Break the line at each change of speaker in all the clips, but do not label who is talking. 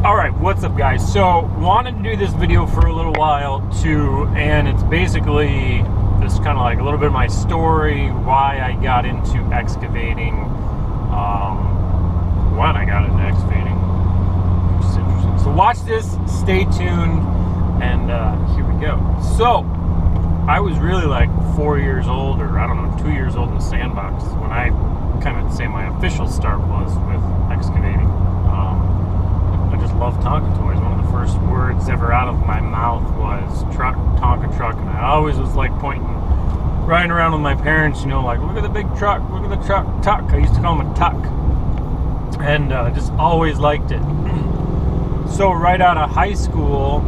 Alright, what's up guys? So, wanted to do this video for a little while too, and it's basically just kind of like a little bit of my story, why I got into excavating, when I got into excavating, which is interesting. So watch this, stay tuned, and here we go. So, I was really like 4 years old, or I don't know, 2 years old in the sandbox when I kind of say my official start was with excavating. I just love Tonka toys. One of the first words ever out of my mouth was truck, Tonka truck, and I always was like pointing, riding around with my parents, you know, like, look at the big truck, look at the truck, tuck. I used to call him a tuck, and just always liked it. So right out of high school,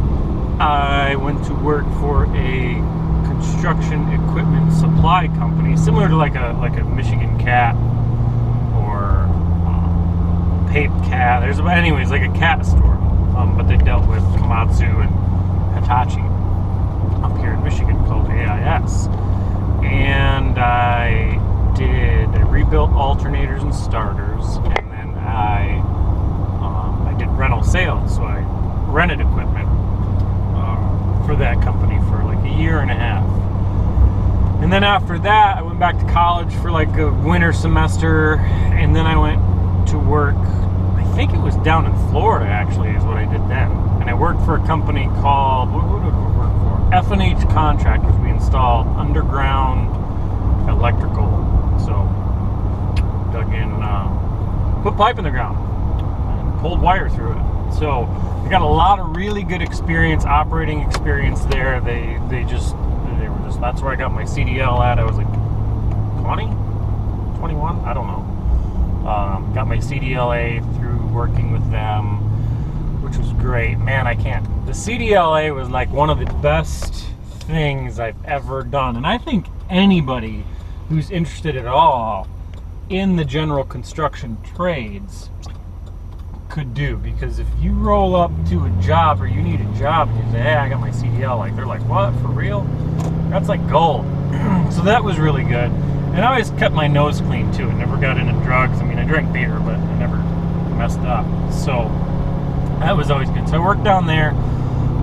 I went to work for a construction equipment supply company, similar to like a Michigan Cat or Pape Cat. Anyways, like a cat store, but they dealt with Komatsu and Hitachi up here in Michigan, called AIS. And I rebuilt alternators and starters, and then I did rental sales. So I rented equipment for that company for like a year and a half. And then after that, I went back to college for like a winter semester, and then I went to work, I think it was down in Florida actually is what I did then. And I worked for a company called, what did we work for? F&H Contractors. We installed underground electrical. So, dug in, put pipe in the ground, and pulled wire through it. So, I got a lot of really good experience, operating experience there. They were just, that's where I got my CDL at. I was like 20, 21, I don't know. Got my CDLA through working with them, which was great. Man, the CDLA was like one of the best things I've ever done. And I think anybody who's interested at all in the general construction trades could do, because if you roll up to a job or you need a job and you say, hey, I got my CDL, like they're like, what, for real? That's like gold. So that was really good. And I always kept my nose clean too. I never got into drugs. I mean, I drank beer, but I never messed up. So that was always good. So I worked down there,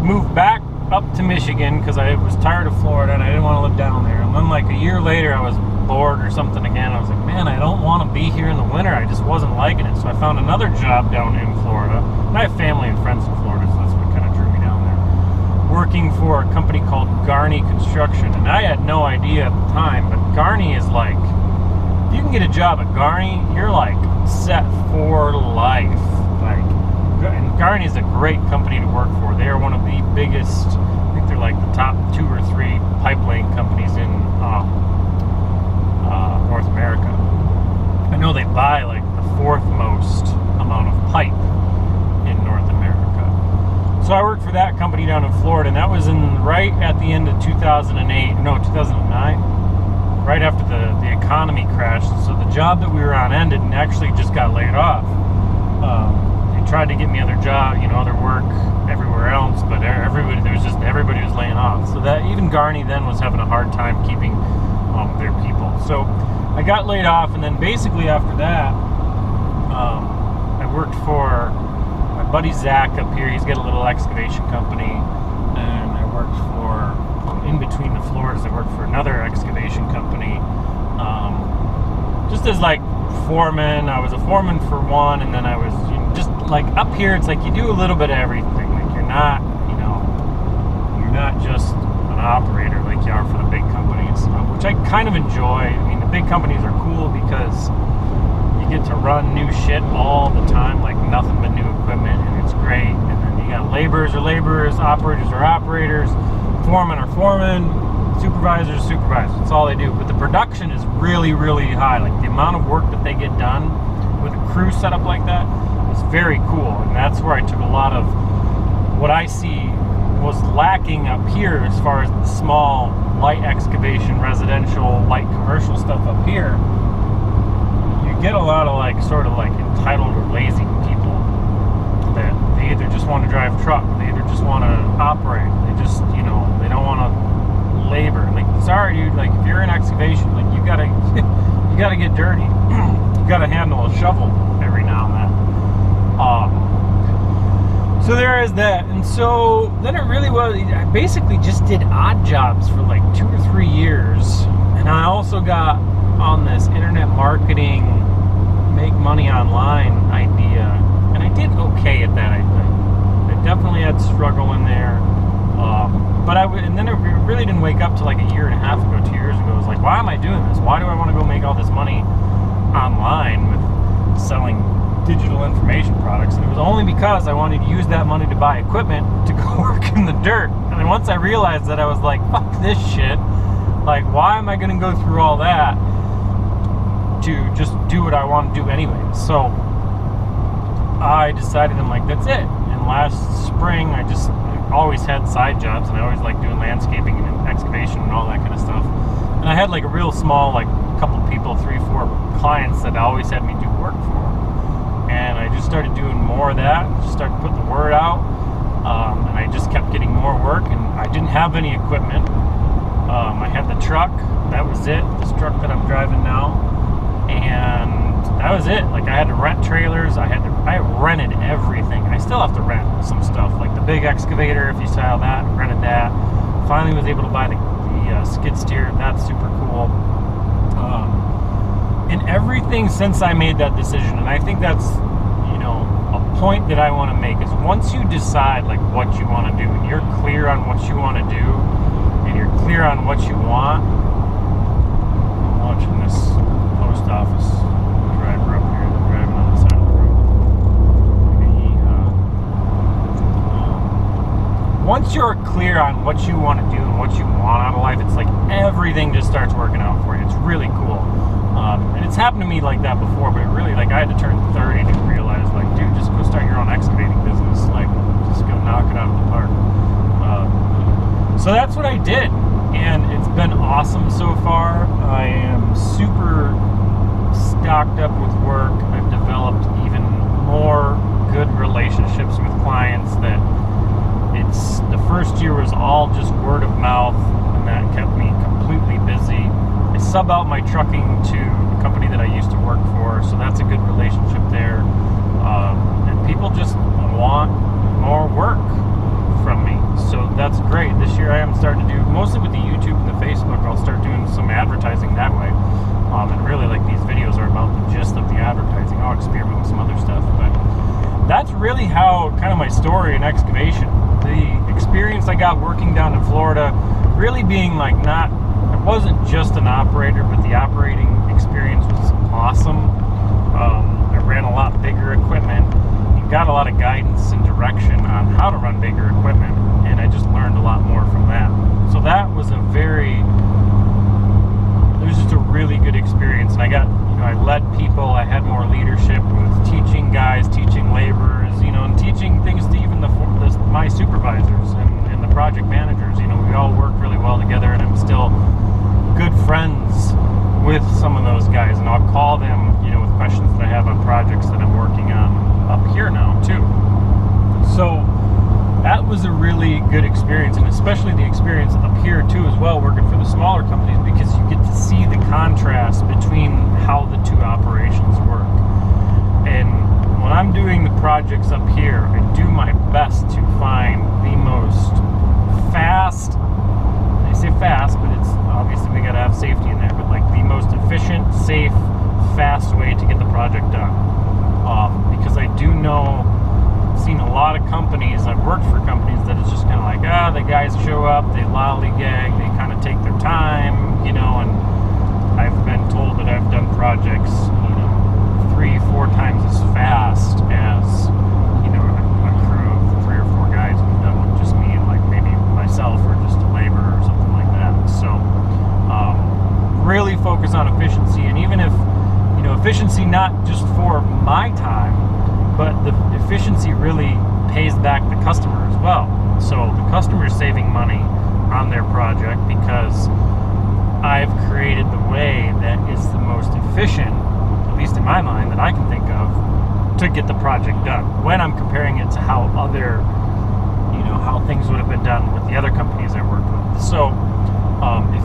moved back up to Michigan because I was tired of Florida and I didn't want to live down there. And then like a year later, I was bored or something again. I was like, man, I don't want to be here in the winter. I just wasn't liking it. So I found another job down in Florida. And I have family and friends in Florida, so that's what kind of drew me down there. Working for a company called Garney Construction. And I had no idea at the time, but Garney is like, if you can get a job at Garney, you're like set for life. Like, and Garney is a great company to work for. They are one of the biggest, I think they're like the top 2 or 3 pipeline companies in North America. I know they buy like the 4th most amount of pipe in North America. So I worked for that company down in Florida, and that was right at the end of 2009, right after the economy crashed. So the job that we were on ended and actually just got laid off. They tried to get me other job, other work everywhere else, but everybody was laying off. So that even Garney then was having a hard time keeping their people. So I got laid off, and then basically after that, I worked for my buddy Zach up here. He's got a little excavation company, and I worked for, in between the floors, I worked for another excavation company, just as like foreman. I was a foreman for one, and then I was just like up here. It's like you do a little bit of everything. Like you're not just an operator like you are for the big companies, which I kind of enjoy. I mean, the big companies are cool because you get to run new shit all the time, like nothing but new equipment, and it's great. And then you got laborers are laborers, operators are operators, foremen are foremen, supervisors are supervisors. That's all they do. But the production is really, really high. Like the amount of work that they get done with a crew set up like that is very cool. And that's where I took a lot of what I see was lacking up here as far as the small light excavation, residential, light commercial stuff up here. You get a lot of like sort of like entitled or lazy people that they either just want to drive a truck, they either just want to operate, they just, they don't want to labor. Like, sorry dude, like if you're in excavation, like you gotta get dirty. You gotta handle a shovel every now and then. So there is that. And so then it really was, I basically just did odd jobs for like 2 or 3 years. And I also got on this internet marketing, make money online idea. And I did okay at that. I definitely had struggle in there. And then it really didn't wake up till like a year and a half ago, 2 years ago. I was like, why am I doing this? Why do I want to go make all this money online with selling digital information products? And it was only because I wanted to use that money to buy equipment to go work in the dirt. And then once I realized that, I was like, fuck this shit. Like, why am I going to go through all that to just do what I want to do anyway? So I decided, I'm like, that's it. And last spring, I always had side jobs, and I always liked doing landscaping and excavation and all that kind of stuff. And I had like a real small, like couple people, 3, 4 clients that always had me do work for. And I just started doing more of that, just started putting the word out, and I just kept getting more work. And I didn't have any equipment. I had the truck, that was it, this truck that I'm driving now, and that was it. Like, I had to rent trailers, I rented everything. I still have to rent some stuff, like the big excavator, if you saw that, rented that. Finally was able to buy the skid steer, that's super cool. And everything since I made that decision, and I think that's, a point that I want to make, is once you decide like what you want to do, and you're clear on what you want to do, and you're clear on what you want. I'm watching this post office driver up here, they're driving on the side of the road. Once you're clear on what you want to do and what you want out of life, it's like everything just starts working out for you. It's really cool. And it's happened to me like that before, but it really, like, I had to turn 30 to realize, like, dude, just go start your own excavating business. Like, just go knock it out of the park. So that's what I did, and it's been awesome so far. I am super stocked up with work. I've developed even more good relationships with clients. That it's, the first year was all just word of mouth, and that kept me completely busy. I sub out my trucking to the company that I used to work for, so that's a good relationship there. And people just want more work from me, so that's great. This year I am starting to do, mostly with the YouTube and the Facebook, I'll start doing some advertising that way. And really, like, these videos are about the gist of the advertising. I'll experiment with some other stuff, but that's really how, kind of my story in excavation. The experience I got working down in Florida, really being like, I wasn't just an operator, but the operating experience was awesome. I ran a lot bigger equipment and got a lot of guidance and direction on how to run bigger equipment, and I just learned a lot more from that. So that was it was just a really good experience. And I got, I led people, I had more leadership with teaching guys, teaching laborers, and teaching things to even my supervisors and the project managers. We all worked really well together, and I'm still good friends with some of those guys, and I'll call them, with questions that I have on projects that I'm working on up here now too. So that was a really good experience, and especially the experience up here too as well, working for the smaller companies, because you get to see the contrast between how the two operations work. And when I'm doing the projects up here, I do my best to find the most fast, I say fast, but it's obviously we gotta have safety in there, but like the most efficient, safe, fast way to get the project done. Because I do know, I've seen a lot of companies, I've worked for companies that it's just kind of like, the guys show up, they lollygag, they kind of take their time, and I've been told that I've done projects, 3-4 times as fast as, a crew of 3 or 4 guys who've done with just me and like maybe myself or just a laborer or something like that. So really focus on efficiency, and even if, efficiency not just for my time, but the efficiency really pays back the customer as well. So the customer is saving money on their project because I've created the way that is the most efficient, at least in my mind, that I can think of, to get the project done, when I'm comparing it to how other, how things would have been done with the other companies I worked with. So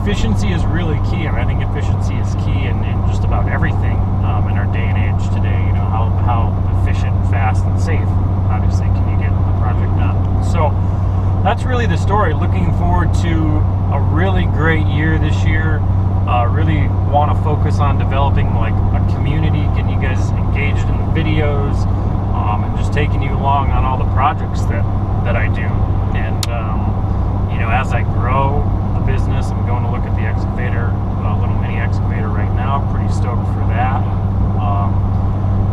efficiency is really key, and I think efficiency is key in just about everything in our day and age today. How efficient, fast, and safe, obviously, can you get the project that's really the story. Looking forward to a really great year this year. Really want to focus on developing like a community, getting you guys engaged in the videos, and just taking you along on all the projects that I do. And as I grow the business, I'm going to look at the excavator, a little mini excavator right now. Pretty stoked for that.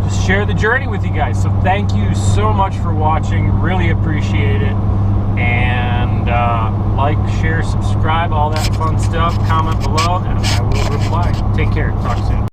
Just share the journey with you guys. So thank you so much for watching. Really appreciate it. And like, share, subscribe, all that fun stuff. Comment below, and I will reply. Take care. Talk soon.